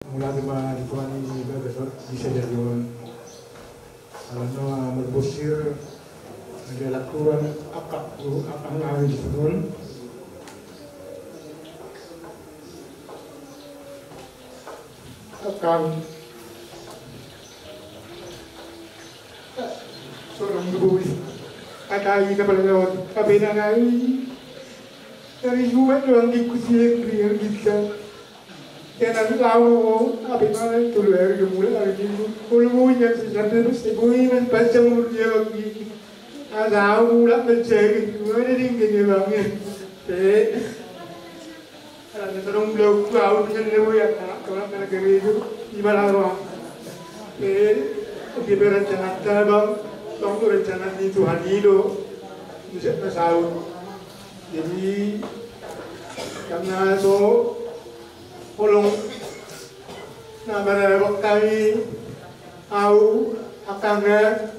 Mula di tuan ini besok bisa jadi kalau merbosir ada lakukan akak akan ngawin sebelum akan seorang guru kata kita pada lewat kabina ngai dari jual doang dikusir kriar kita. Jangan lalu apa mana tu luar jumlah hari ini. Kalau punya sesuatu mesti punya baca mulia lagi. Ada mula mencari mana ringkini bangnya. Ada terung blok kau punya lewu ya kalau kena kerja itu di mana orang. Dia berencana bang, tunggu rencana itu hari itu bisa tahu. Jadi karena so Polong na manarabak kami au akangga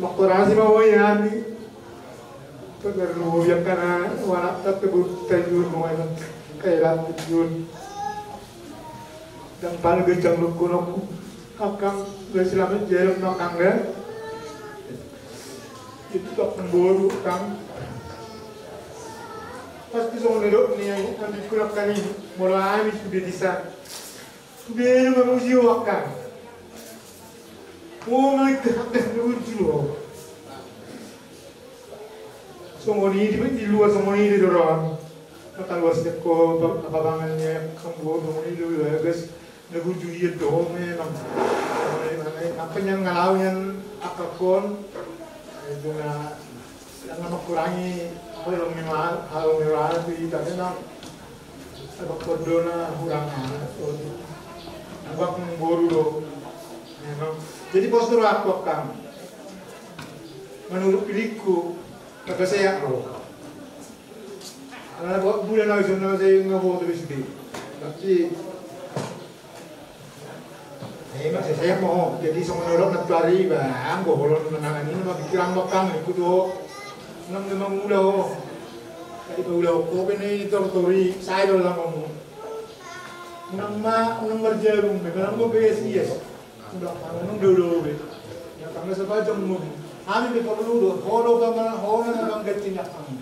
makurasi mau yami perlu yang karena warak tersebut tajun mau yang kailan tajun dan paling gejang lukunok akang berselamat jalan akangga itu tak memburu kang pasti semua nedok ni yang ambil kurang kali mulai habis sudah disa sudah manusia wakar mereka akan berjuang semua ini di luar semua ini dorong kata luar setiap ko abangannya kambuh semua ini luar guys berjuang dia dong memang apa yang ngalauan akakon itu na yang kurangi kalau memang itu tidak enak, ada kodona hurangan, nampak memburu loh. Jadi postur aku kan, menurut pilihku, kata saya loh. Karena bulan lalu saya ngabur terus di, tapi masih saya mau jadi semua orang natari bang, bolong menangani ini mah pikiran makam ikut tuh. Nang memang udah, itu udah kok ini tertori saya dalam ngomong. Nang berjarum, memang gue BSIS, udah nang dulu, ya karena sebaca ngomong. Kami perlu dulu, holo nang gatin kami.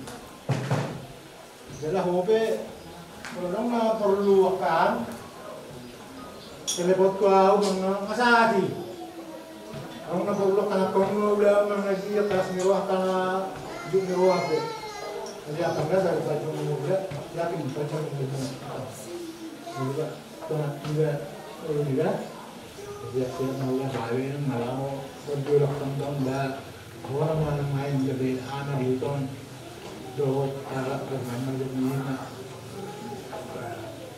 Jadi hobe, kalau nang perlu akan, telepon kau nang masadi. Kalau nang perlu kan kau udah mengaji atas mewah karena hidup mewah deh. Jadi akan dasar baju muda, yakin baju muda. Juga juga juga. Jadi saya mau kawin malam berjuang tentang dah orang mana main jadi anak itu doa arah bagaimana jadi mana.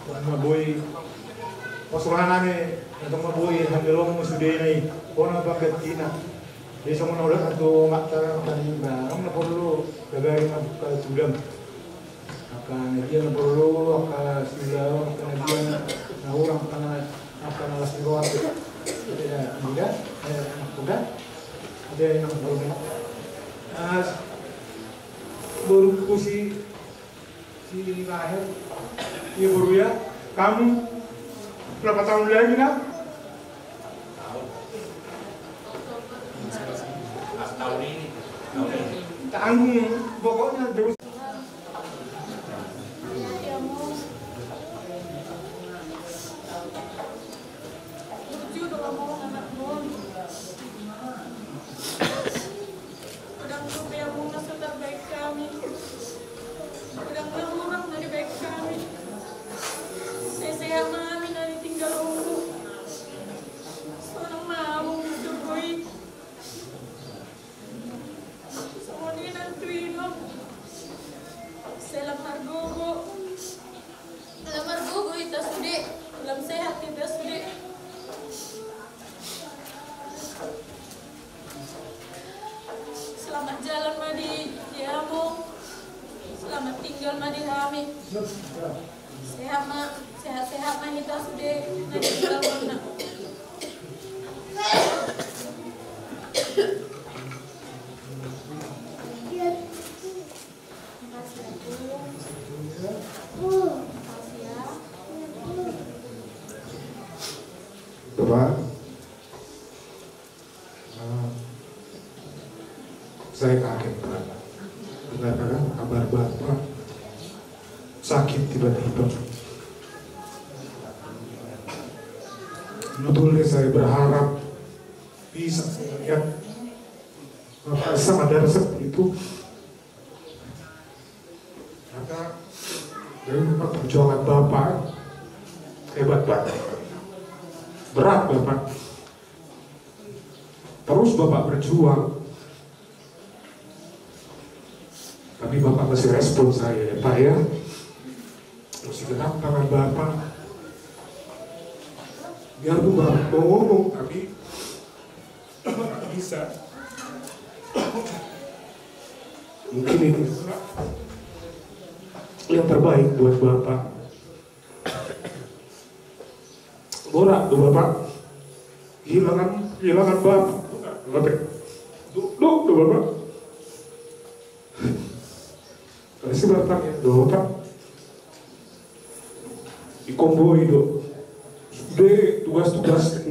Tuan maboy, pasukan ane, atau maboy hamilong musuh ini, orang pakai tina. Di semua orang itu maktar tadi barang na perlu gagawin ng sulam. Akan dia na perlu akan sulam akan dia na orang akan alas negara. Jadi mudah, mudah. Ada yang perlu. Baru si lahir, dia baru ya. Kamu berapa tahun lagi nak? Tahun ini. Tanggung pokoknya terus. Selamat jalan Madi, Diamo. Selamat tinggal Madi kami. Sehat mah kita sudah Madi tinggal mana. Terima kasih. Makasih ya. Bapak, saya kaget Pak dengar kabar Bapak sakit tiba-tiba. Sebetulnya saya berharap bisa melihat Bapak sadar seperti itu, karena dari perjuangan Bapak hebat banget, berat Bapak. Terus Bapak berjuang, tapi Bapak masih respon saya ya Pak ya, masih genap tangan Bapak. Biarpun Bapak mau ngomong, tapi Bapak bisa. Mungkin ini yang terbaik buat Bapak. Borak tuh Bapak, kehilangan Bapak. Duduk tuh Bapak. Kasih bertanya tuh Bapak. Di konvoi tuh. Sudah tugas-tugas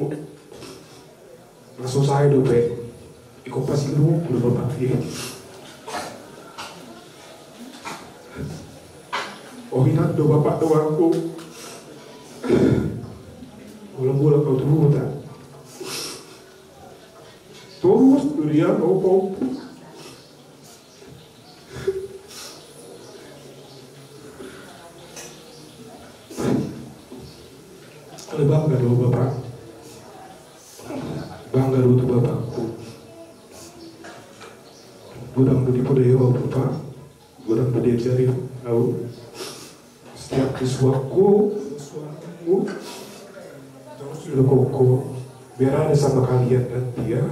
langsung saya tuh Pak. Ikut pasti dulu Bapak. Oh ingat do Bapak do aku. Bola-bola kau dulu tak. Terus dia kau. Kalau bangga do Bapak. Bangga do Bapakku. Gudang do dipodewa Bapak. Gudang do diajari tahu. Setiap siswaku terus sudah koko biar ada sama kalian nanti ya,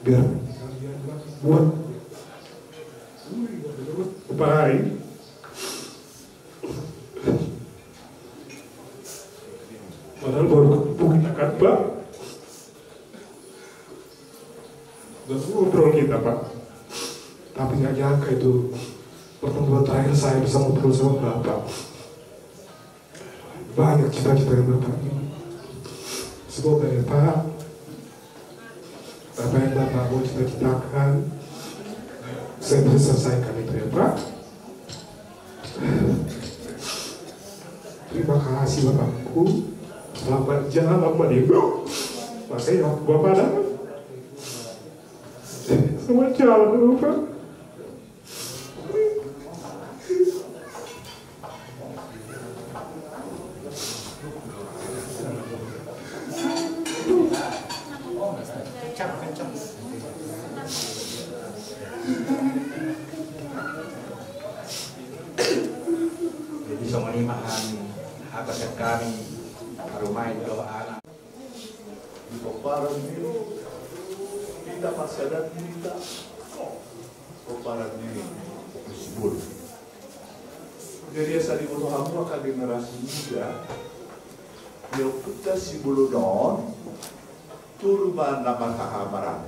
biar kalian buat baik. Padahal baru ketemu kita kan Pak, baru ngobrol kita Pak, tapi nggak nyangka itu pertemuan terakhir saya bisa ngobrol sama Bapak. Banyak cita-cita yang Bapak ini. Semoga ya Pak, apa yang Bapak mau cita-citakan, saya bisa selesaikan itu ya Pak. Terima kasih Bapakku. Selamat jalan Madibu. Makanya Bapak dah. Selamat jalan Bapak. Jadi semua ini mahami apa kami rumah itu anak di Koparan ini kita masih ada kita Koparan ini disebut. Jadi asal di Hamu akan generasi muda yang kita si bulunon turban nama kahamaran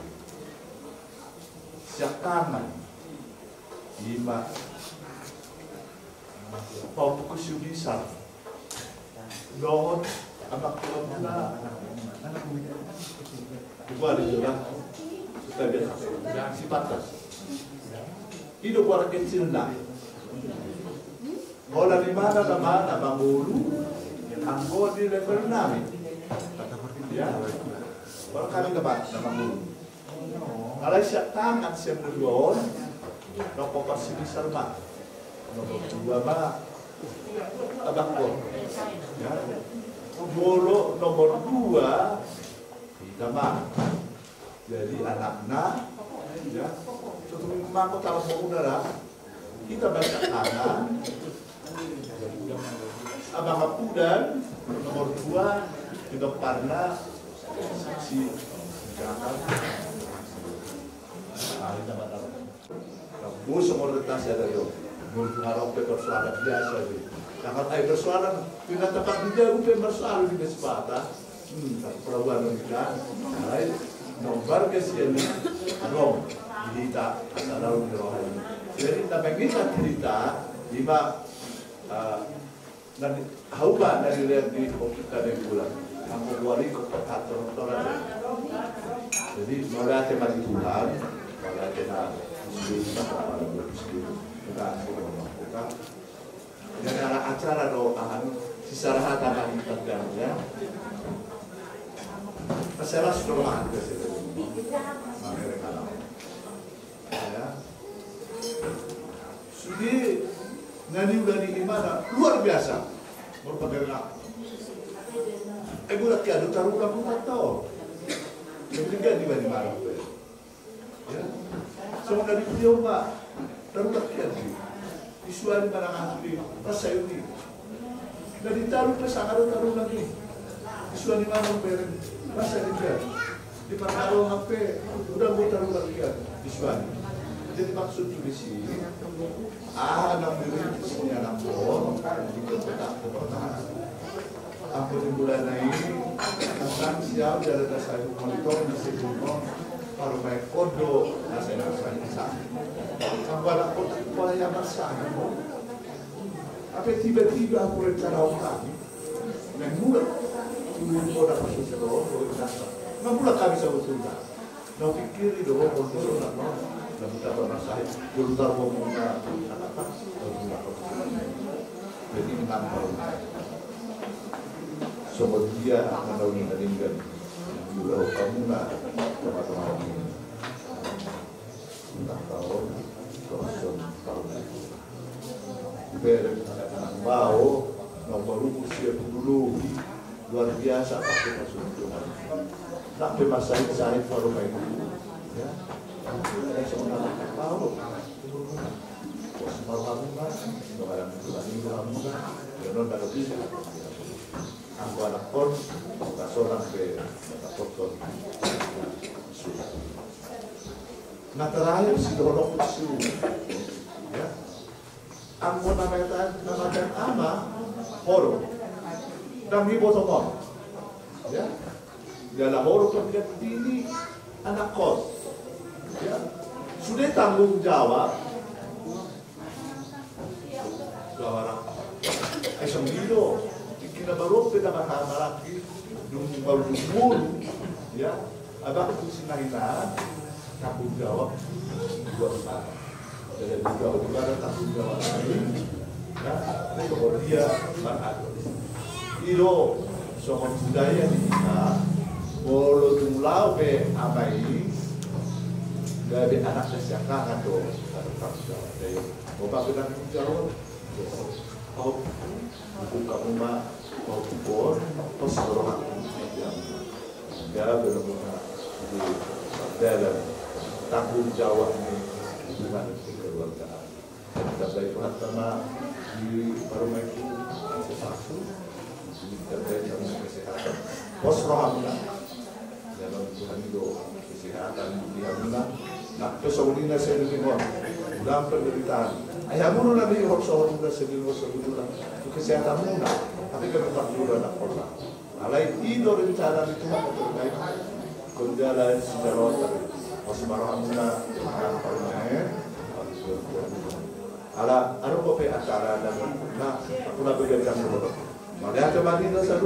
siakaman lima Pauku Syudisar Dohon anak keluarga Ibu ada juga Sudah biasa Si patas Hidup orang kecil nak Bola di mana Bangulu Anggo di level 6 Ya Baru kami kebat Bangulu Kalau siap tangan siap berdua Noko pasti besar mak Nomor 2 mak Abang gua Ya Bolo nomor 2 kita mak jadi anak-anak ya memang aku kalau mau udara kita baca kanan abang apudan nomor 2 juga parna si jangan hari dapat kamu semua retas ada yo mengharap persoalan biasa sih sangat air persoalan tidak dapat dijauh persoalan di kesempatan perlawanan kita lain nomor kesian rom kita asal rohani jadi kita kita cerita Lima, hauba dari lihat di kita dari bulan. Kamu wali kok kantor jadi mulai tema di bulan, mulai tema muslim, pada muslim, kita melakukan. Dan ada acara doaan, sisaraha tanah tergang ya. Masalah sudah ada sih. Ya. Sudi nani udah di mana luar biasa berpegang. Gue lagi ada taruh kamu tak tahu. Kemudian di mana ya. Semua dari beliau Pak taruh lagi lagi. Isuan barang ahli rasa ini. Dari taruh ke sana taruh lagi. Isuan di mana beren rasa ini. Di perkara HP udah gue taruh lagi kan. Isuan. Jadi maksud di sini anak diri semuanya anak bohong juga tetap bertahan. Aku di bulan ini tentang siap dari dasar monitor di sini baru main kodo nasi sana. Aku ada pola yang bersama. Tapi tiba-tiba aku rencana orang yang mulut turun koda masuk sekolah nggak mulai kami sebetulnya. Nah pikir itu kodo nama dan kita bermasalah berlutar ngomongnya apa jadi menambah. Sobat dia akan tahu meninggal juga kamu nak teman-teman ini tak tahu kosong tahu anak bau nomor usia dulu luar biasa pakai kasuhan tak masa ini saya baru main ya ada seorang tahu kosong kamu kan sekarang ini kamu kan jangan tak bisa aku anak kon, tak seorang ke foto. Nah terakhir si dorong usul, ya. Aku namanya ama, horo, dami botong ya. Dalam horo kemudian ini anak kos, ya. Sudah tanggung jawab, suara, sembilan. Kita baru beda bahasa lagi, baru dulu, ya, agak kusinainan, tanggung jawab dua besar. Jadi juga ada tanggung jawab lain, ya, kalau dia berada. Ilo soal budaya kita, bolo tunglau be abai, dari anak sesiakan atau tanggung jawab. Jadi, bapak kita tanggung jawab, kau buka rumah. Mau pun, pos orang yang dia benar-benar di dalam tanggung jawab ini hubungan kekeluargaan. Dan dari pertama di rumah itu sesuatu terkait dengan kesehatan. Pos rohani dalam Tuhan itu kesehatan diambil. Nah, kesulitan saya dengar dalam penderitaan. Ayah mulu lagi harus orang muda sedih kesehatan muda. Tapi kami tak dulu anak orang. Alai tidur rencana itu terkait kendala sejarah tadi. Osmarohamna makan permen. Ala anu kopi acara dan nah aku nak berikan dulu. Maka kemarin saya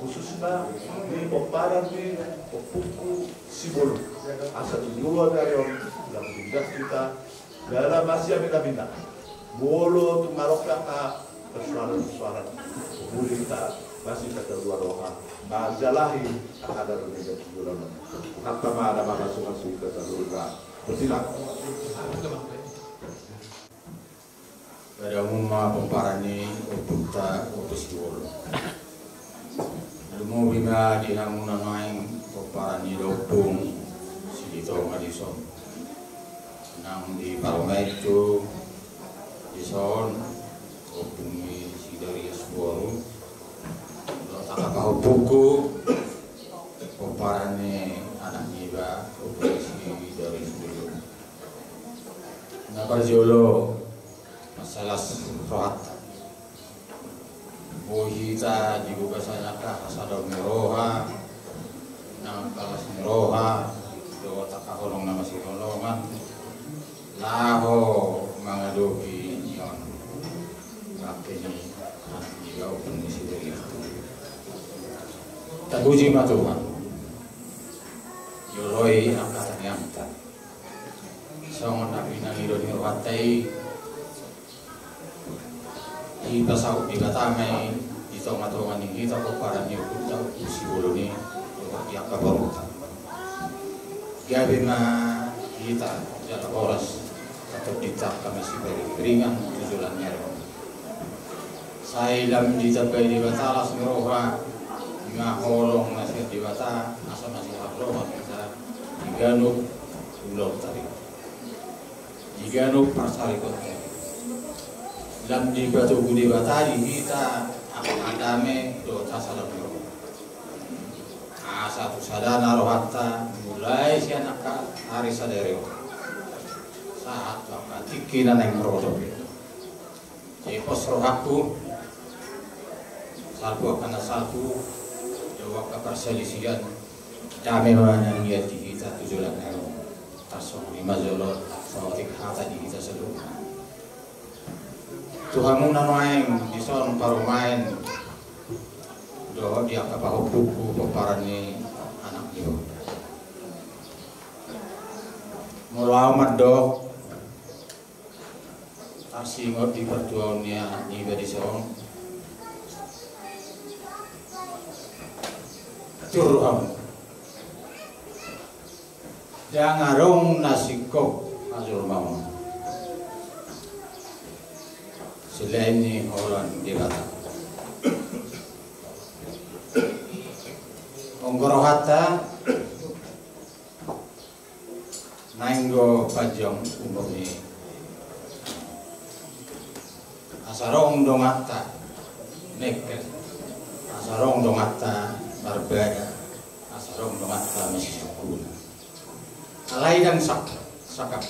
khususnya di Oparan di Opuku Sibol. Asal dua dari orang dalam kita dalam Asia bina-bina. Bolo tumarok kata persoalan boleh kita masih kata dua roha majalahi ada berbeda bulan kata mana masuk kata dua bersilakan pada umumnya pemparani untuk Sibol mau bina di hangunan main pemparani lopung Sidito Madison nang di Paromejo di Son opumi si dari Sibol tak kau buku pemparani anak niba opumi si dari Sibol nabar jolo masalah rohat bohita juga saya kah asal meroha nang kalas meroha do tak kahorong nama si rolongan laho mangadohi nyon ini anak juga mengisi dari itu. Taguji matuhan, yoroi angkatan yang tak. Sangat nabi nang ido di rohatai, di pasau di batamai, di tonga-tonga ni kita koparan ni kita usi bulu ni, yang kabaruta. Gabi na kita jalan boras atau ditap kami si beringan tujuan nyero. Saya lam ditapai di batalas meroha, ngaholong nasir di bata, asal masih roha kita diganu ulok tadi. Diganu pasal ikut. Lam di batu budi batari kita akan adame do tasalam meroha. Satu sadana rohata mulai si anak hari sadere saat apa tikinan yang merodok jadi pos rohaku salbu akan salbu jawab keperselisihan damai mana niat kita tujuan ero tasong lima jolot sawatik hata di kita seluruh Tuhanmu nanoaing di son paru main doh dia kapal buku peparani anak dia. Mula amat doh tarsingot di pertuannya ni beri seorang turun. Jangan rong nasikop azur mau. Selain ni orang dikata. Onggorohata nainggo pajong umurni asarong dongata neket asarong dongata barbada asarong dongata mesisukuna alai dan sakap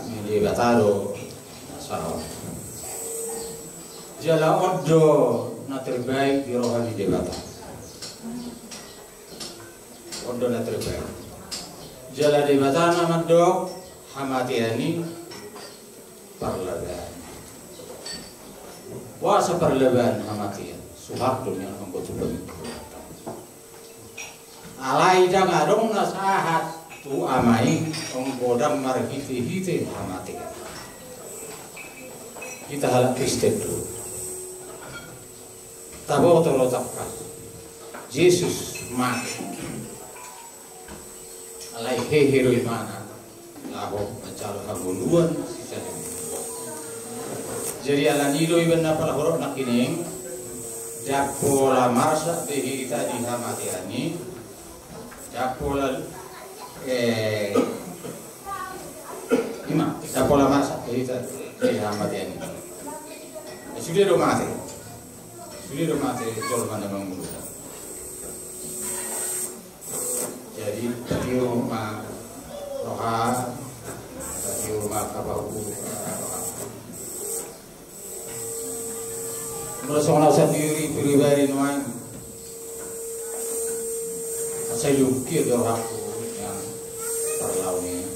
mili bataro asarong jala oddo na terbaik di rohani debata ondo na terbaik jala debata nama dok hamatiani parlaban wasa parlaban hamatian suharto yang membuat alai dang adong nasahat tu amai onggodam marhiti hamatian kita halak Kristen tu tabo terletakkan Yesus mati alai hero imana laho mencari kabuluan sisa jadi ala nido iban na pala horok nak kining japola marsa behi tadi hamatiani japola japola marsa behi tadi hamatiani sudah do mati jol mana mengurus. Jadi dari rumah roha, dari rumah kabaku. Merasa sendiri pribadi nuan. Saya yukir doaku yang terlalu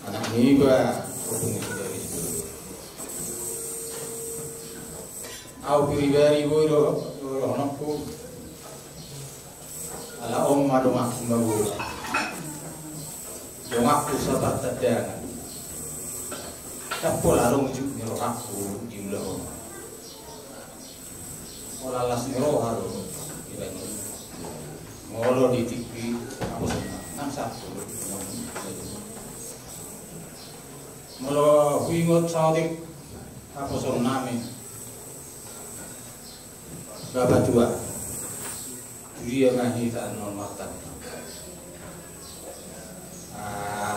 anak ini berhubungan dari situ. Au pribadi bodo anakku ala omma dongakku mabu dongakku sabat tadangan tapol arong juk nirokakku jumlah omma ola las niroharo ibanu ngolo di TV aku senang satu molo huingot saudik apa sonami Bapak tua, dia ngaji tak normal.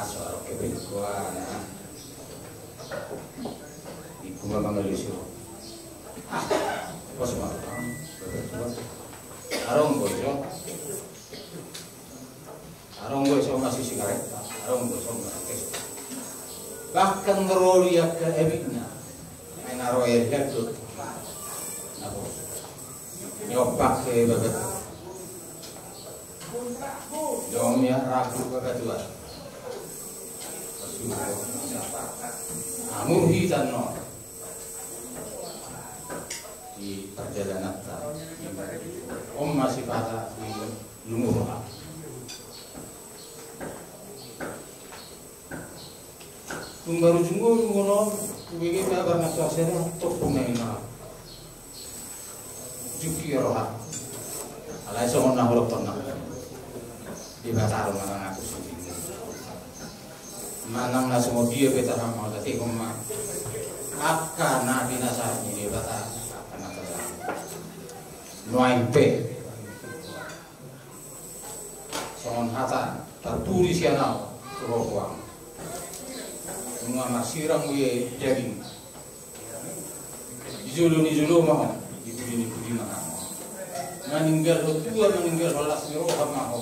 Soal kebetulan, ibu memang ngelusu. Apa semua orang arong bocor masih sigaret, arong bocor masih. Bahkan ngeroliak ke ebiknya, main aroyer gadut. Nyopak ke babat jomnya ragu babat tua murhitan no di perjalanan masih pada di lumur baru junggur ngono begini kabar nasasnya tok pemaina juki roha alai songon na holok tonna di batar mana aku sendiri manang na semua dia beta ramal tapi koma akan na dinasa ini batar akan na nuaimpe songon hata tertulis ya nau rohwang mengamar sirang ye daging dijulu mah dibudi mah meninggal balas roh mah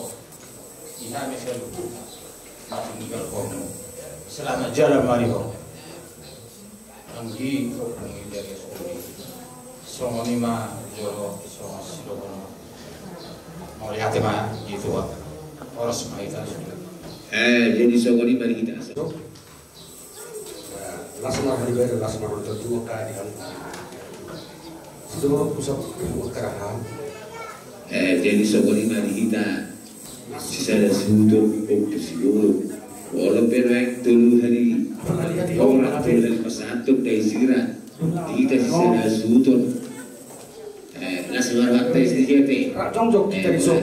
ina meselu meninggal kono selama jalan mari ho anggi pengi dari suri songoni mah jolo songo silo kono mau lihat mah gitu orang semua itu jadi songoni mari kita lasma hari lasma tertua kali kan sebelum pusat kerahan jadi sokoni mari kita sisa sudut untuk siguro walau perak dulu hari orang dari pasatu dari sirat kita sisa sudut lasma waktu sejati jong kita disok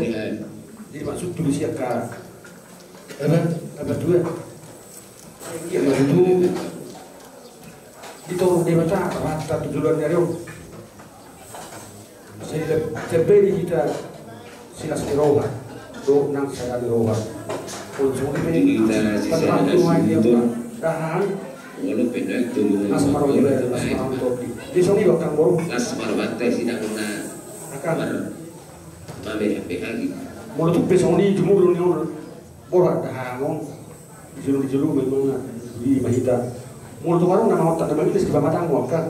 dimaksud tulis ya ka apa dua ya itu itu dia baca rata tujuan dari saya terpilih kita silas diroba do nang saya diroba untuk ini kita sisa dahan walau perak dulu asmar juga asmar untuk di sini waktu baru asmar waktu tidak pernah akan mame lagi mulut tuh besok ini jemur nih borak dahan julu memang di mahita mulut warung nama otak nama itu sebab matang kan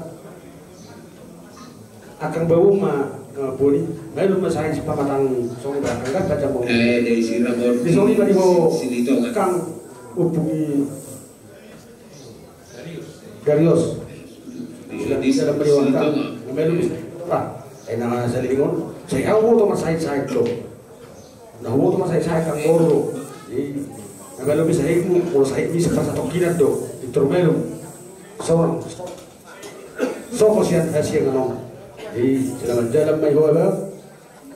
akan bau mah boleh lalu masih sebab matang song belakang kan baca mau dari Sirabor di sini tadi mau Silito kan hubungi Darius di dalam periwara kan lalu lah nama saya lingon saya tahu tuh mas saya tuh nah tuh mas saya kan koro lalu bisa ibu kalau saya bisa pas satu kira tuh itu melu seorang sokos yang hasil ngomong jadi jalan mai hoa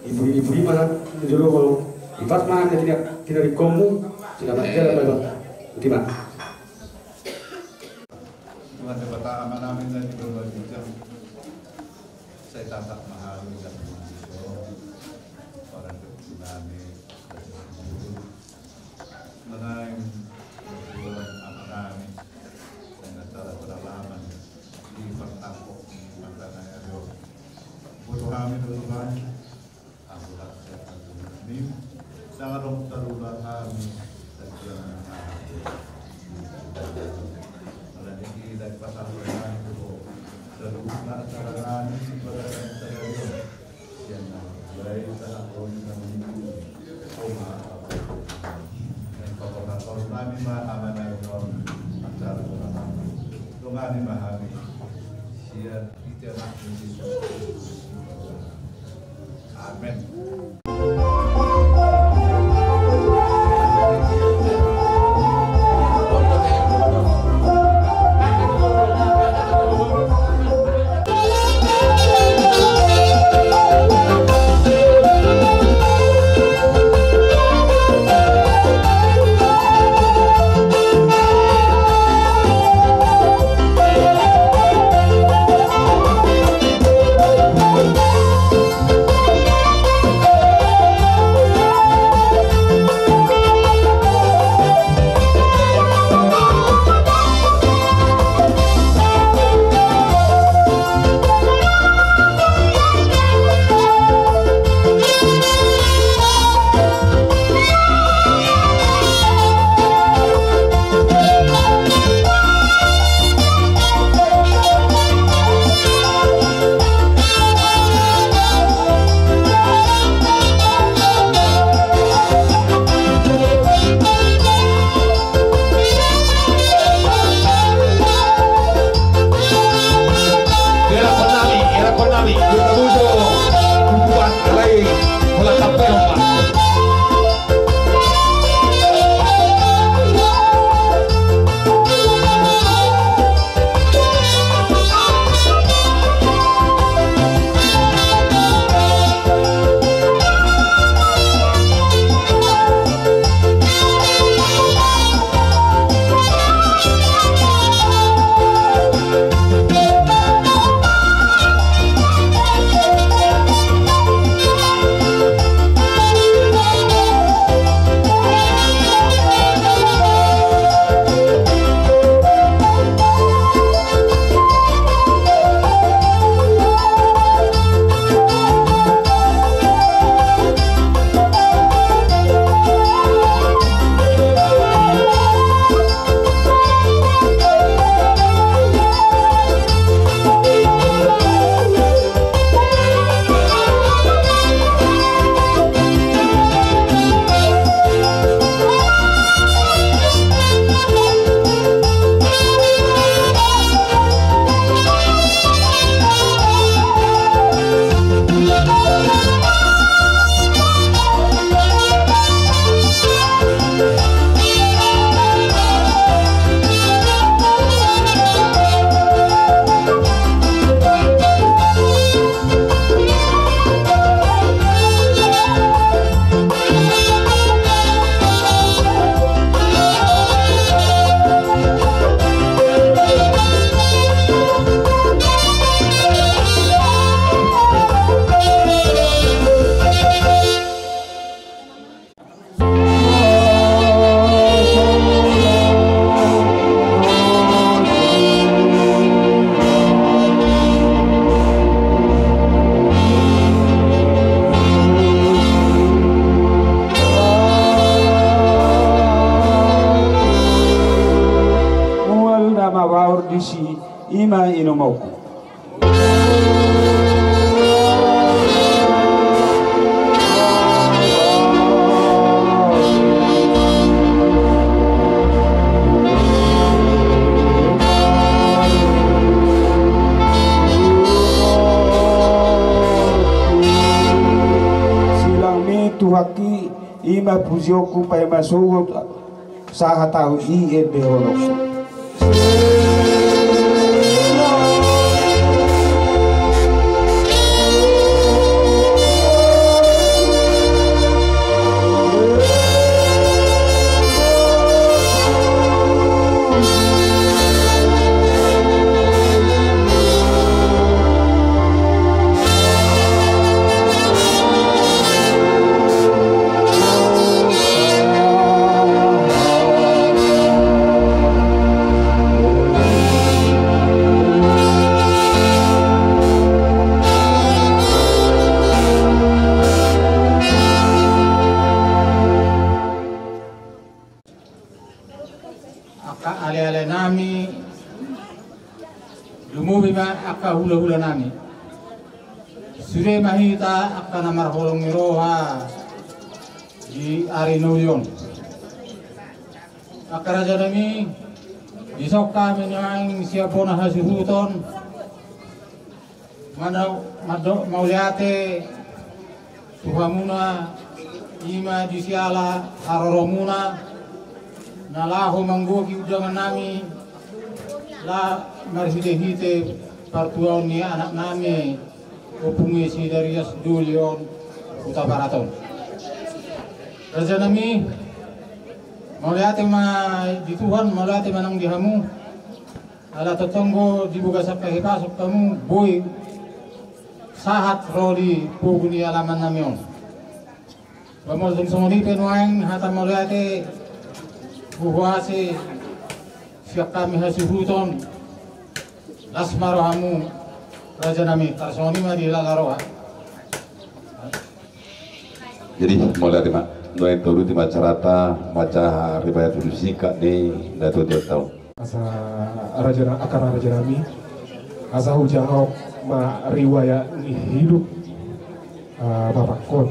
ibu mana dulu mau ibat mana tidak dikomu jalan mai di mana Tuhan berkata aman-aman dan berbagi jam saya tatap mahal dan para ketunani menang aman-aman cara beralaman di pertampok makanan itu butuh kami Tuhan akulah ini sangat terulang kami dan jangan ada di dari pasal lain itu terulang cara kami pada terjadi yang baik tak boleh menunggu koma dan kalau kami amanah acara beralaman Tuhan memahami siap kita Amin. ima inumoku. Haki ima pujoku pai masugo saha tahu i ende holoku. Ale-ale nami lumubi ma aka hula-hula nami sure mahita aka namar holong miroha di Arinoyon aka raja nami isok kami yang siapona hasihuton mana mauliate tuhamuna ima disiala haroromuna nalahu manggogi ujangan nami la marhide-hide partuaun ni anak nami upungi si Darius Dulion Uta Baraton raja nami mauliate ma di Tuhan mauliate manang dihamu ala tetonggo dibuka sampai pasok kamu boy sahat roli puguni alaman nami on bamol dum somoni penuang hata mauliate buhasi siap kami hasihuton lasmarohamu raja nami tarsoni mari lalaroha. Jadi mulai dari doa turut di macarata maca riwayat fisika nih datu tahu. Asa raja akar raja nami asa hujahok ma riwayat hidup bapak kon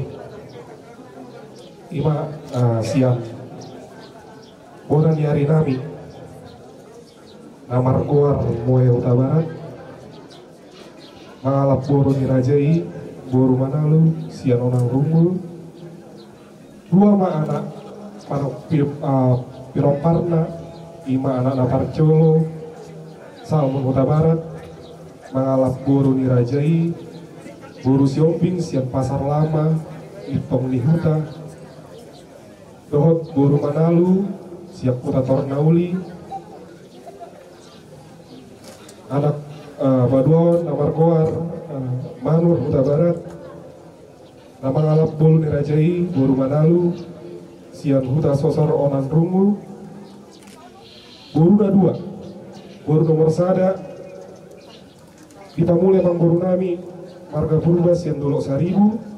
ima siap orang nyari nami namar goar moe Uta Barat mangalap boru ni rajai boru manalu sian onang runggul dua ma anak parok piroparna ima anak naparcolo salmon Uta Barat mangalap boru ni rajai boru siomping sian pasar lama itong lihuta dohot boru manalu siap Uta Tornauli anak Baduawan namar goar manur Uta Barat nama ngalap bolu ni rajai boru manalu sian huta sosor onan rungu boru da dua boru nomor sada kita mulai bang boru nami marga purba sian dolok 1000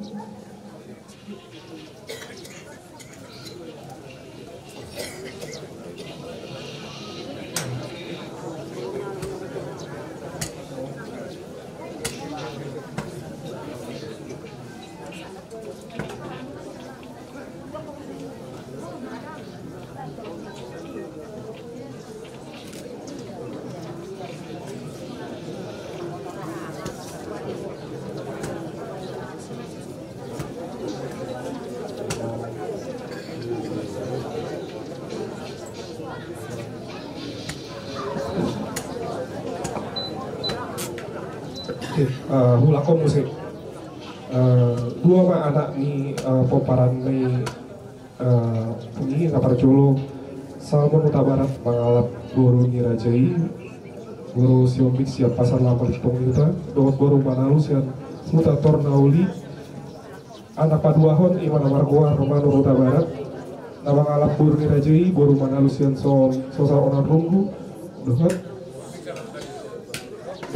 hulako musik dua ma anak ni poparan ni punyi naparcolo salmon Uta Barat mangalap boru ni rajai boru siombik siap pasar lama di Pongita dohot boru manalu sian Uta Tornauli anak paduahon ima namar goar romano Uta Barat nama ngalap boru ni rajai boru manalu sian sosar onan rungu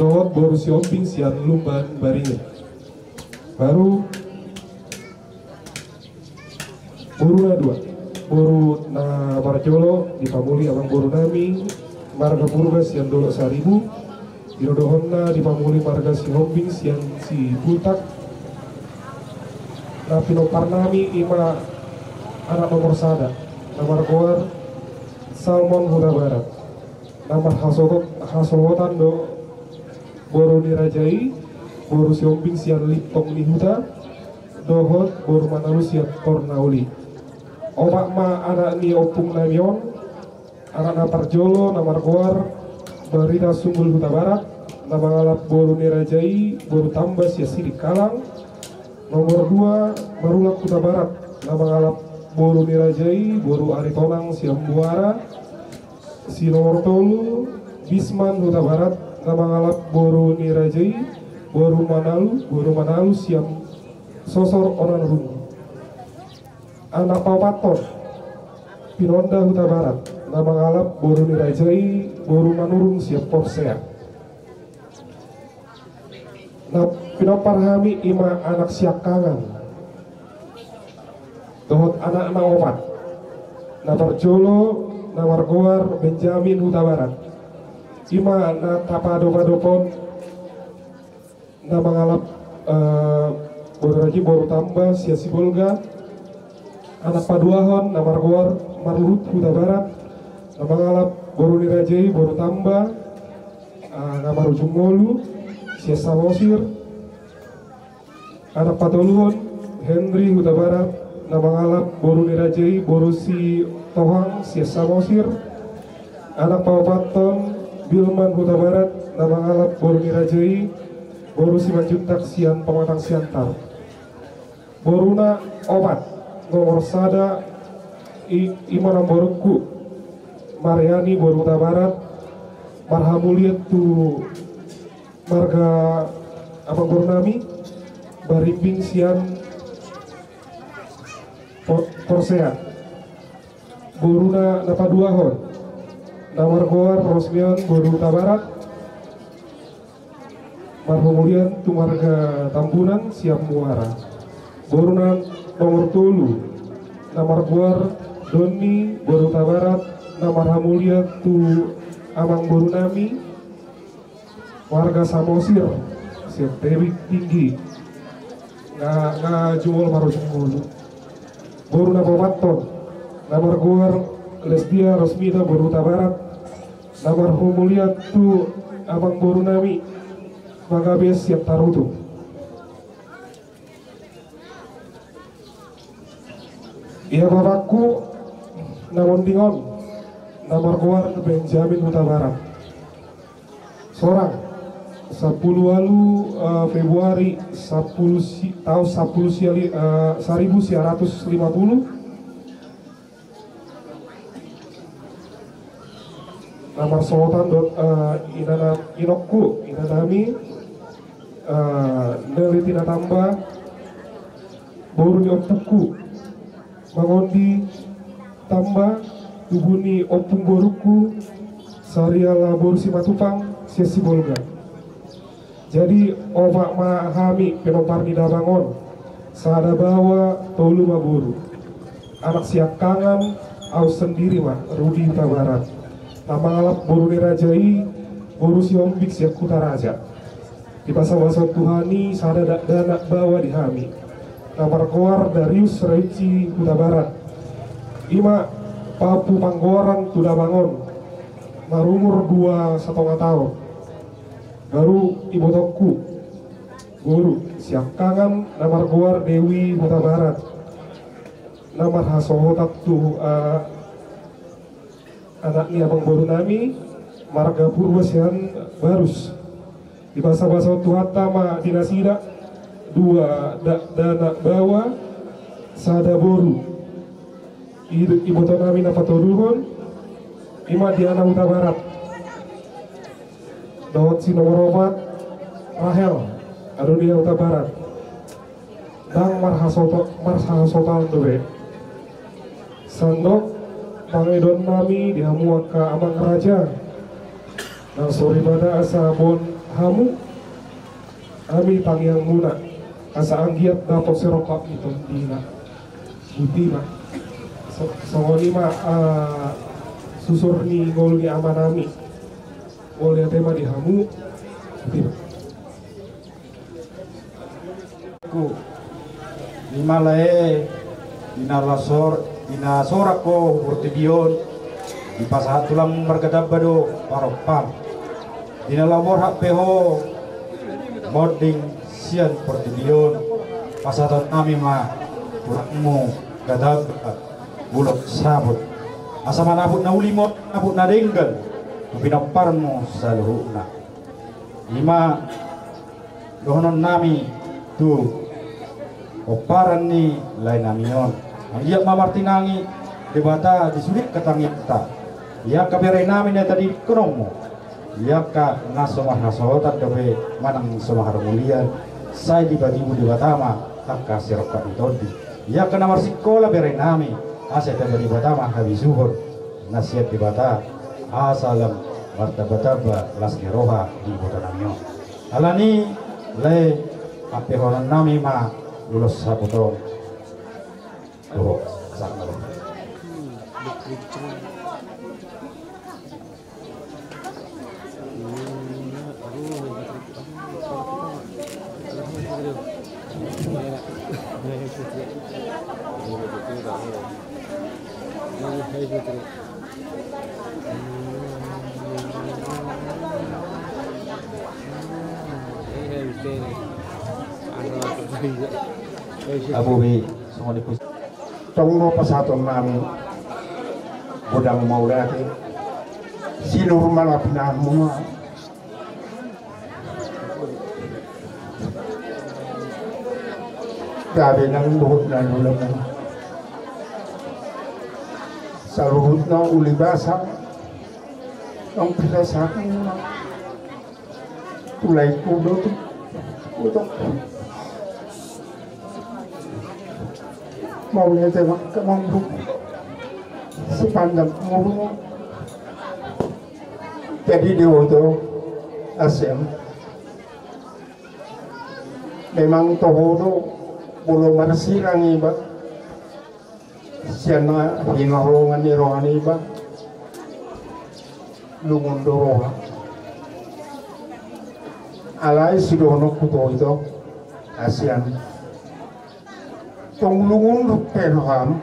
dohot boru siomping sian lumban baringan baru boru na dua boru na parcolo di pamuli abang boru nami marga purba sian dolok 1000 Irodohonna di pamuli marga si Hombing siang si Bultak. Na pinoparnami ima anak nomor sada. Namar Goar Salmon Huta Barat. Namar Hasolotan do Boru Nirajai. Boru si Hombing siang Liptong ni Huta. Dohot Boru Manalu siang Tornauli. Omak ma anak ni Opung Namion. Anak napar Jolo Namar Goar Barida Sunggul Huta Barat. Nama ngalap Boru Nirajai, Boru Tambas ya Sidik Kalang. Nomor 2 Marulak Huta Barat. Nama ngalap Boru Nirajai, Boru Aritonang Siam Buara. Si nomor 3 Bisman Huta Barat. Nama ngalap Boru Nirajai, Boru Manalu Siam Sosor Onan Hunu. Anak Papaton Pinonda Huta Barat. Nama ngalap Boru Nirajai, Boru Manurung Siam Porsea. Nah, pinoparhami ima anak siak kangen. Tohot anak-anak opat. Namar Jolo, Namar Goar, Benjamin Huta Barat. Ima na tapadopon nama ngalap Boru Raji, Boru Tamba, Siasi Bolga. Anak Paduahon, Namar Goar, Marlut Huta Barat. Nama ngalap Boru Nirajai, Boru Tamba, Namar Ujung Molu, Siasa Mosir. Anak Patoluhon Henry Huta Barat. Nama ngalap Boru Nirajai, Boru si Tohang Siasa Mosir. Anak Pawapaton Bilman Huta Barat. Nama ngalap Boru Nirajai, Boru si Manjuntak Sian Pematang Siantar. Boruna opat nomor sada Imana Boruku Mariani Boru Huta Barat. Marhamuliat tu marga Abang Bornami Barimbing Sian Porsea. Boruna Napaduahon Namar Goar Rosmian Boru Huta Barat. Marhamuliat tu marga Tambunan Siam Muara. Boruna nomor 3 Namar Goar Doni Boru Huta Barat. Namar hamuliat tu Amang Borunami warga Samosir siap tebik tinggi nggak jumol baru jumol. Boruna Pawaton Namar Goar Lesdia Rosmida Boru Huta Barat. Namar hamuliat tu Amang Borunami Magabes siap tarutu. Iya bapakku Namon Dingon Namar Goar Benjamin Huta Barat. Sorang 10 Februari 10 tahun 1950 Namar Sultan Inokku Inanami Nelitina Tamba Boru ni Opuku Mangondi Tamba Tubuni Opung Boruku Sariala Boru Simatupang Siasi Bolga. Jadi ovak mahami penoparni dabangon sada bawa tolu maburu anak siak kangan aus sendiri mah Rudi Huta Barat. Nama ngalap Boru Nirajai Boru si Hombik siak Huta Raja. Di pasal-pasal Tuhani sada dana bawa dihami. Namar Goar Darius Reici Huta Barat. Ima Papu Panggoran Tudabangon marumur 2,5 tahun. Baru ibu tokku Boru siap kangen Namar Goar Dewi Huta Barat. Namar Hasohotak tu anaknya Abang Borunami marga Purwa Sian Barus. Di bahasa-bahasa Tuhata ma dinasida 2 dana bawa sada Boru. Ibu tonami Napatoruhon Ima Diana Huta Barat. Dawat si nomor 4 Rahel Arunia Huta Barat. Dang Marhasotal Dobe Sandok Pangedon Nami dihamuaka Amang Raja. Nang sori pada asa bon hamu Ami Tangyang Muna asa anggiat dapat serokap itu dina Buti mak Songoni mak susur ni ngolu ni amanami oleh tema dihamu Ku Himalae ina sorak ko urtibion di pasahat tulang bergadabado paropam dina lamor hak peho modding sian portibion pasahat nami ma urakmu gadab bulok sabut asa manabut na ulimot nabut na denggal pinaparmo sa luhuna ima dohonon nami tu oparan ni lain namion ang iyak mamartinangi debata disulit katangit ta iyak kaberay namin na tadi kromo iyak ka nasomah nasohotat dabe manang somah harmulian say di bagimu debatama tak kasir ka itodi iyak ka namar sikola beray namin asa tayo debatama habisuhur nasihat debata asalam martabataba las geroha di kota namion alani le apehonan nami ma lulus sabuto oh sama lo Abu Bi semua di tunggu pasatong namin budang maulati sinur malapinahan mo gabi ng luhut na lulam na sa luhut na ulibasa ang pilasakan mo tulay kudo utok mau lihat kemampu sepandang mau jadi dia itu ASEAN memang tohodo belum marsilang iba siana hinarongan ni rohani iba lungun doroha alai sidono kuto itu ASEAN tunglungun perham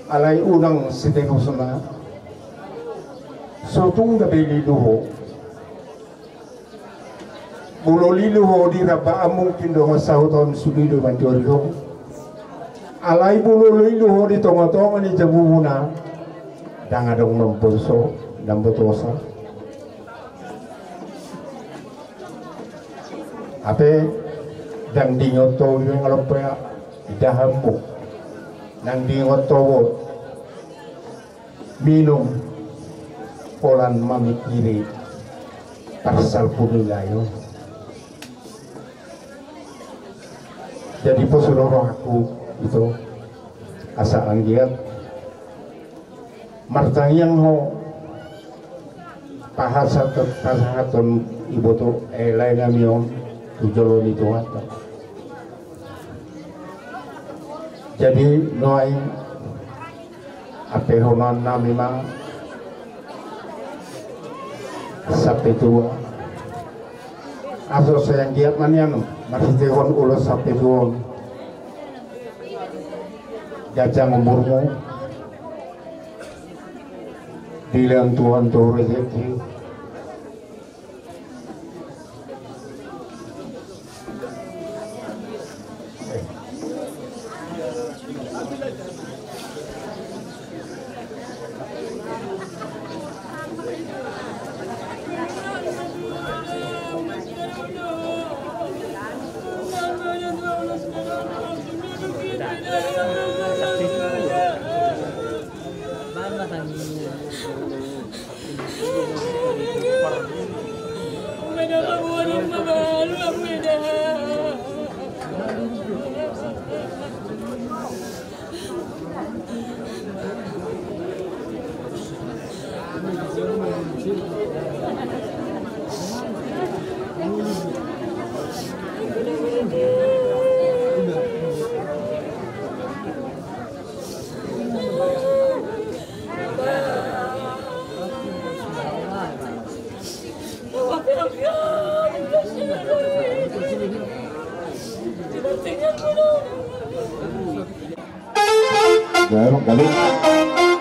alai unang sitenusana sotung gabi liluho bulo liluho di raba amung kindo masahuton sulido manjolho alai bulo liluho di tonga-tonga ni jabubuna dangadong nombonso dambotosa ape dan dingoto yung alapaya idahambo nang dingoto minum polan mamikiri parsal punilayo jadi po seluruh aku itu asa anggiat martangyang ho pahasaton ibu to lain namyon tujolo ni Tuhan. Jadi noai apehonan nami ma sampai tua aso sayang giat manian masih tehon ulos sampai tua jajang umurmu dilang Tuhan tuh rezeki Bangga kami.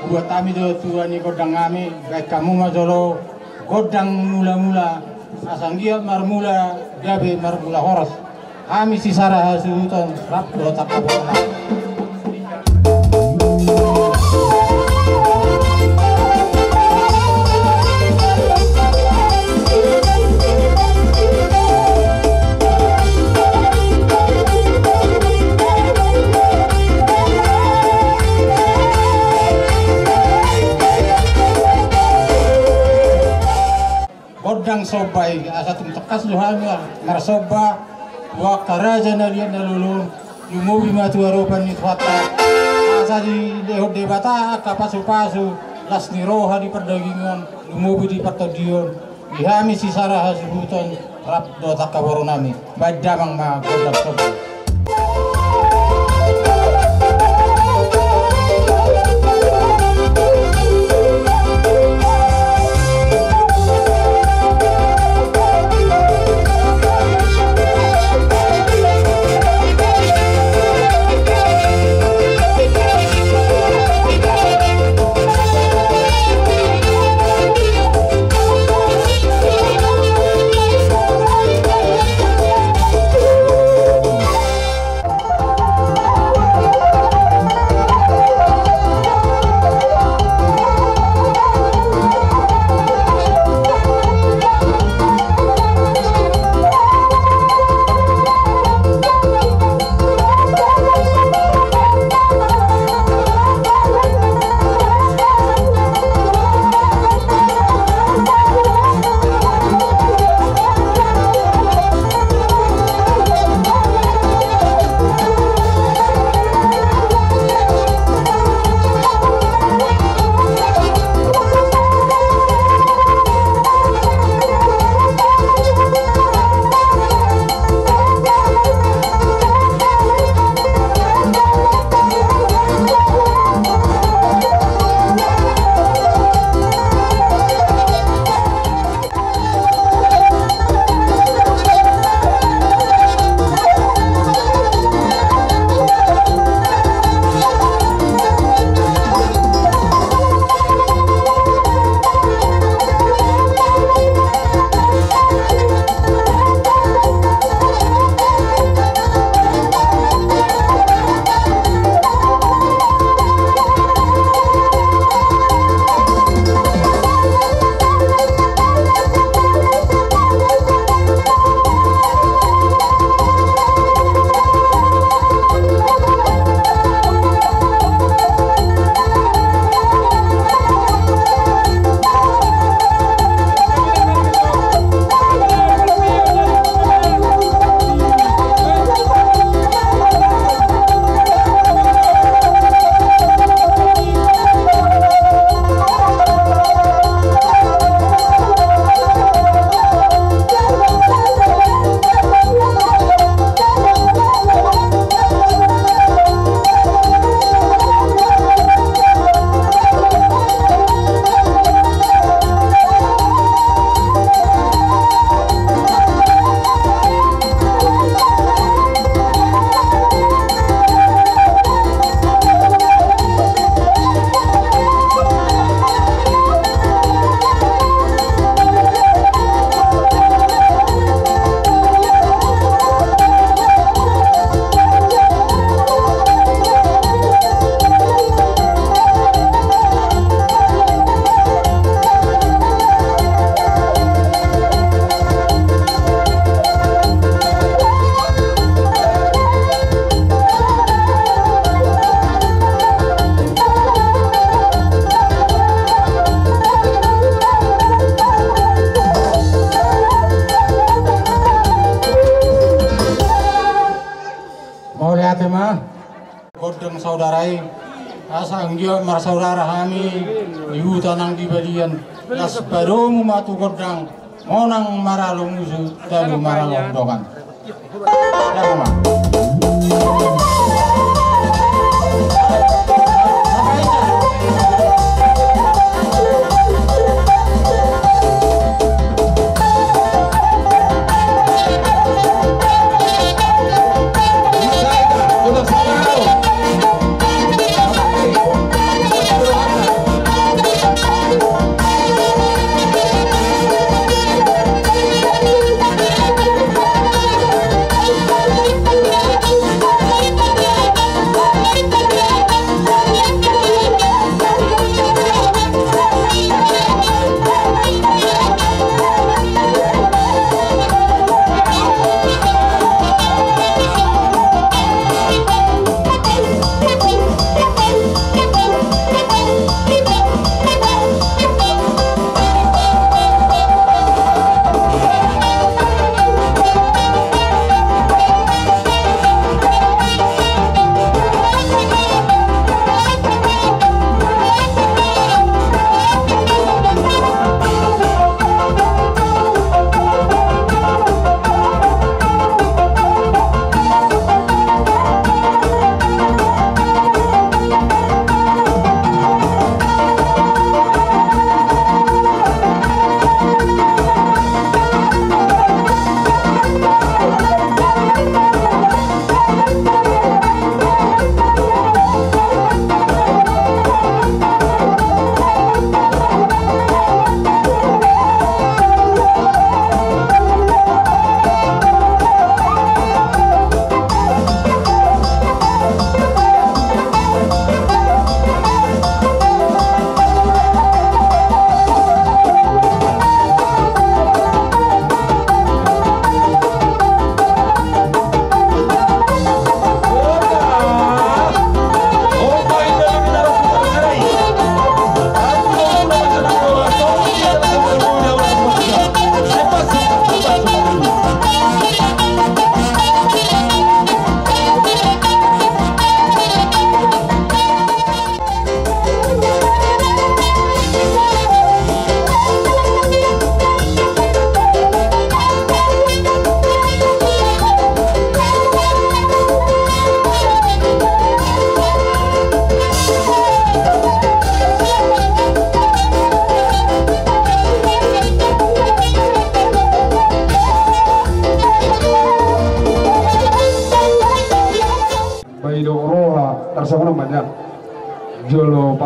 Buat kami Tuhan ni godang kami, baik kamu majolo godang mula-mula, asanggia marmula, gabe marmula horas. Kami si Sarah Suhuton, rap dotak kabona. Godang sobai asa tum tekas luhamnya marsoba wa karaja nalian nalulun yumubi matu aropan ni khata asa di dehod debata kapasu-pasu las ni roha di perdagingan yumubi di pertodion dihami si Sarah Suhuton rap dotak kaboronami badamang ma godang sobai. Godang saudarai asanggia mar saudara kami yuta nang dibalian las baromu matu godang monang maralo musuh dalu maralo dongan jangan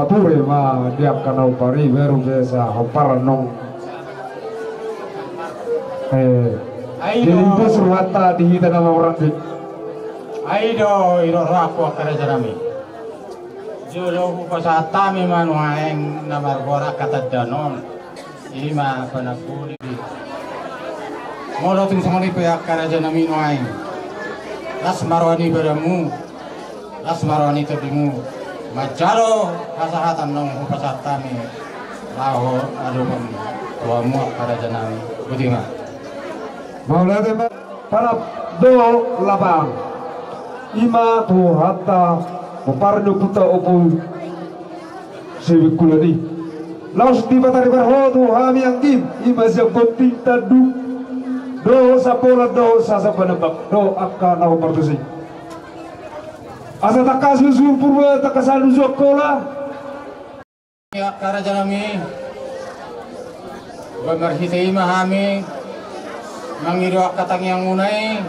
kapure ma dia kana upari beru biasa hopar nong jadi surata di kita nama orang di aido iro raku akara jarami jolo pasata mi manuaeng namar gora kata danon ima panapuli molo ting samani pe akara janami noaeng las marwani beramu las marwani tebimu majalo kasahatan nong pasata mi laho adumam tuamu akara janami budima maulade para do labang ima tu hatta pardo puta opo sebikulani laus di batari berho tu hami angkim ima zagotin tadu do sapola do sasa panabak do akka na pardusi asa takas lusul purwa takasal luzokola ya kara janami bamarhitei mahami mangiro katang yang unai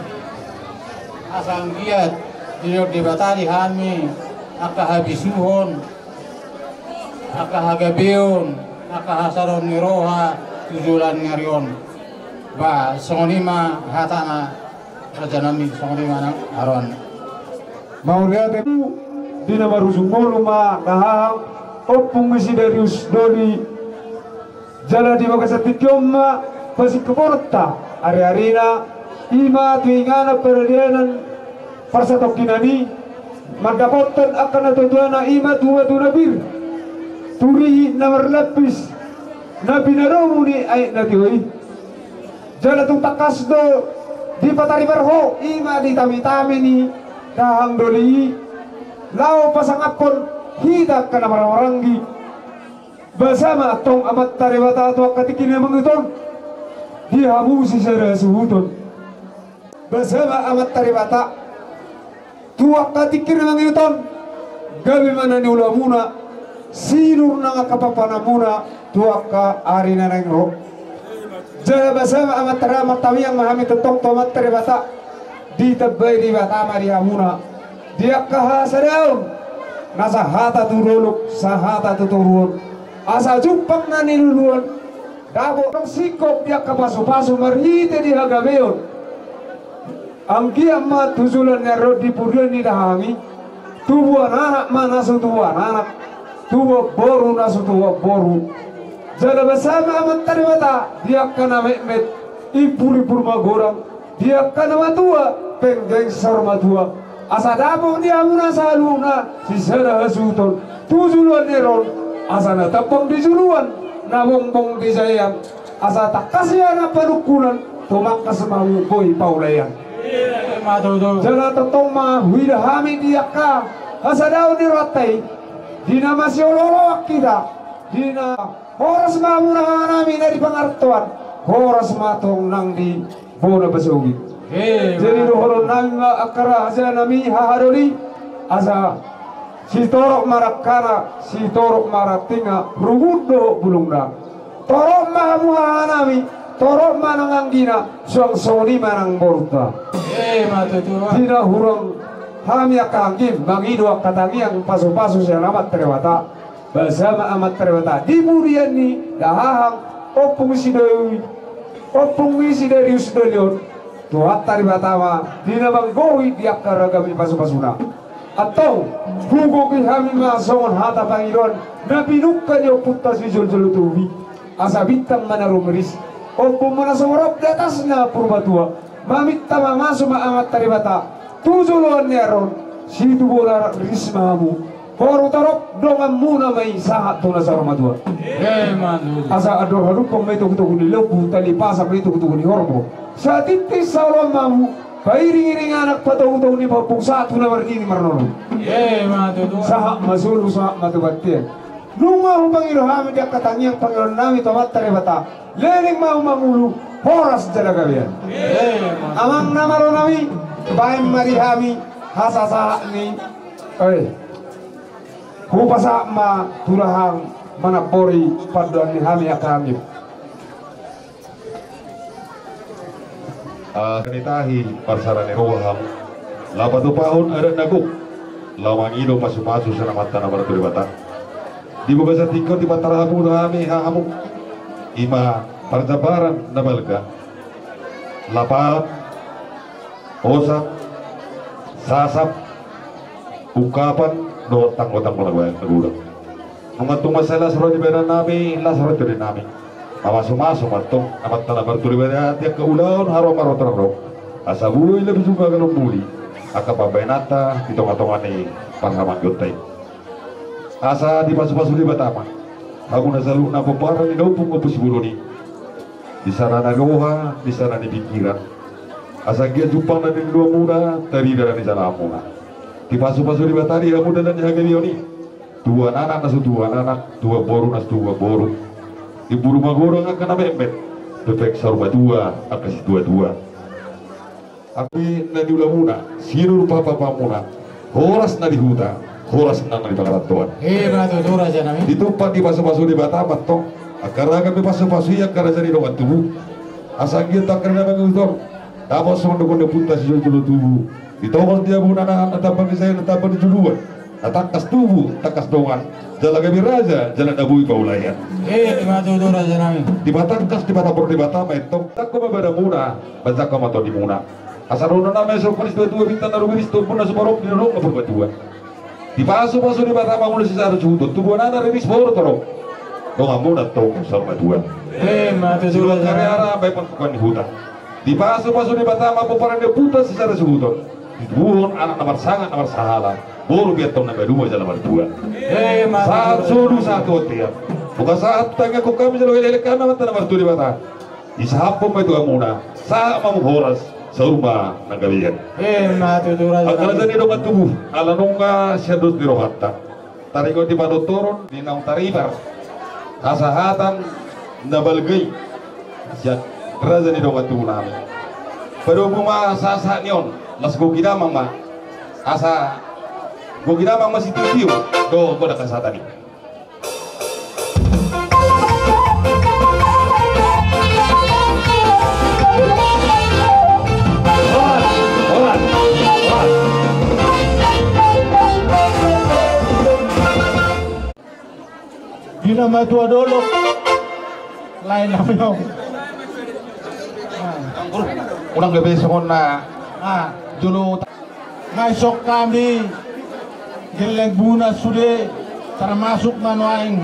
asang giat dirok dibatari hami aka habisuhon aka hagabeon aka hasaron niroha tujulan ngarion ba songonima hatana rajanami songonima nang aron mau lihat itu di nama rusungolo ma kahang opung misidarius doli jala di makasatikyom ma pasik keporta hari-harina ima tuingana perlianan parsatokinani mendapatkan akan atutuana ima dua nabir turi namar lapis nabi naromuni ay natiwi jala tung takas do di patari berho ima di tami-tami ni kahang doli lau pasangapon hidak kana maranggi bersama tong amat tarewata atau katikin yang menguton dihamusi secara suhutun bersama amat taribata tuak katikir mangiuton gabi mana ni ulamuna sinur nanga kapapanamuna tuak ka arina nangro jala bersama amat taramat tawi yang mahami tentong tomat taribata ditabai di batama dihamuna dia kahasadaun nasa hata turuluk sahata tuturun asa jumpang nani luluan dabo ng sikop dia kapaso-paso marhite di hagabeon ang kiamat tusulan nga rodi pudyan ni dahami tubuan anak mana sutuan anak tubuh boru na sutuwa boru jala bersama amat taribata dia kana mekmet ipuri-pur magorang dia kana matua penggeng sarmatua asa dabo dia muna saluna si sada hasuton tusulan neron asa natapang di suluan nabongbong di sayang asa takasya na panukulan tumakas mahukoy paulayan jala totong mahwidahami diyak ka asa daw ni ratay di na masyolorowak kita di na oras mamuna namin na di pangartuan oras matong nang di bona basugit jadi dohoron namin akara asa nami hahadoli asa si torok marakana, si torok maratinga, rugudo bulungda. Torok mahamuhanami, torok mananganggina, suang soni manang borta. Tidak hurang hami akangkim, mangido akatangi yang paso-paso siya amat terewata. Bersama amat terewata. Di burian ni, dahahang, opung sidarius dolion, tuhat taribatama, dinamang gowi diakaragami paso-pasuna. Atau hukuki kami masongon hata Panginoon na pinukkan yung putas visual tuwi asa bintang manarumeris o pumanasumurap di atas na purbatua mamit tama maso maamat taribata tuzuluan niya ron si tubular rismamu poro tarok dongan muna may sahat to na sa ramadua asa ador harupang may tukutuko ni lopu talipasak may tukutuko ni hormo sa titis sa ulang mamu kairing-iring anak patau-tau ni papung satu na margini marnono. Sahak masulu sahak matubatian. Nung mau Panginoon dia katangiang Panginoon namin tomat tarebata. Lening mau mamulu horas jala kalian. Amang namaro nami baim marihami hasasa ni. Hupasa ma turahang manapori paduan ni hami akami. Kanitahi parsarane roham labatu paun ada naguk lawangido pasu-pasu sana mata na baraturi bata di babasa tingkau di pantara hamu kami hamu ima parjabaran nabalga lapat osak sasap ungkapan do tanggo-tanggo nagudang mengatung masalah surat di badan nami lah surat dari nami masuk matong amat tanah berturi pada tiap keulaun haro terro asabui lebih suka kalau buli aka pabenata di tonga-tongani panghaman gotai asa di pasu-pasu di batama aku nasalu na peparang di daupung opus buluni di sana nagoha di sana di pikiran asa gia jupang na di dua muda tari dari sana amuna di pasu-pasu di batari amu dan hagelioni dua anak nasu dua anak dua boru nas dua boru ibu rumah gorong akan nabembet defek saruma dua akas dua api na di ulamuna siru papa muna horas na di huta horas na di pangaratuan beratu dura aja nami ditumpat di pasu-pasu di batamat toh akar kami pasu-pasu ya karena jadi doang tubuh asal kita karena mengutur tamu semua dukun deputas julu tubuh ditolong dia bunana atapa saya atapa di juluan atakas tubuh takas doan jalan kami raja jalan dabui kaulayan beratu dura aja nami di batangkas di batapur di batama itu tak kau berbeda muna baca kau atau di muna asal orang nama esok polis dua bintang naruh biris tuh pun separuh di dorong apa berdua di pasu di batama muna sisa harus hutut tubuh nana remis baru torong dong muna tuh sama dua beratu dura aja karya arah baik pun di hutan di pasu di batama peperan dia putar secara sehutut di buhon anak nomor sangat nomor sahala baru biar tahun nomor dua jalan nomor dua satu tiap bukan saat tanya kok kami jalan lelek kami mata nomor dua di batama isapom itu amuna sama horas saruma nagabian beratu dura aja akala jadi dong tubuh ala nunga syadus di rohatta tariko di padu turun di naung taribar kasahatan nabalgay siat raza ni dong tubuh nami pada umumnya sasa nion las gokida mama asa gokida mama situ tiu do pada kasatan ni di nama tua dulu lain namanya kurang lebih sekona dulu masuk kami geleng buna sudah termasuk manuaing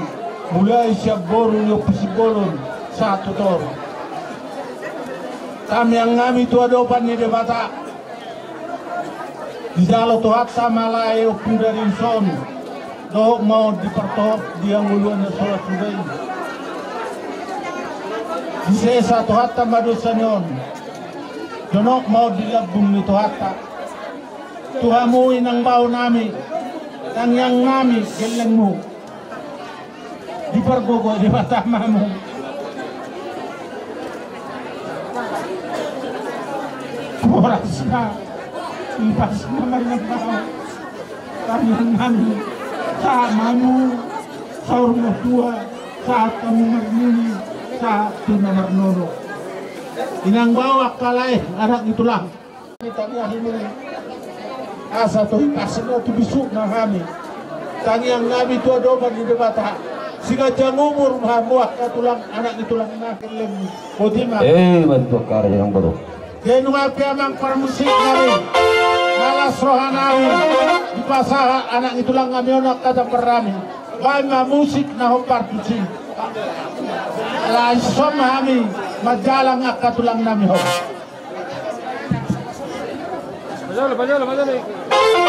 mulai siap boru yuk pisibolon satu tor kami yang ngami tua dopan ni de bata di jalo tuhat sama layo dari son do mau dipertop dia nguluan sholat sudah di sesa tuhat tambah dosanyon donok mau dilabung ni tuhata tuhamu inang bau nami dan yang nami gelengmu di pergogo di batamamu koras na ipas na marinagbaw kami yang nami sa mamu sa urma tua sa kamu marmuni sa tunamarnono inang bawa kalay anak itulah kita ini asa to kasno to bisuk na kami tani yang nabi to doban di debata siga jangumur mamuak katulang anak itulah na kelem kodima bantu karya yang baru kenu apiamang permusik nari malas rohanawi di pasar anak itulah kami onak kata perami baima musik na hopar puci la soma kami majalang akatulang nami ho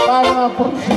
Para kursi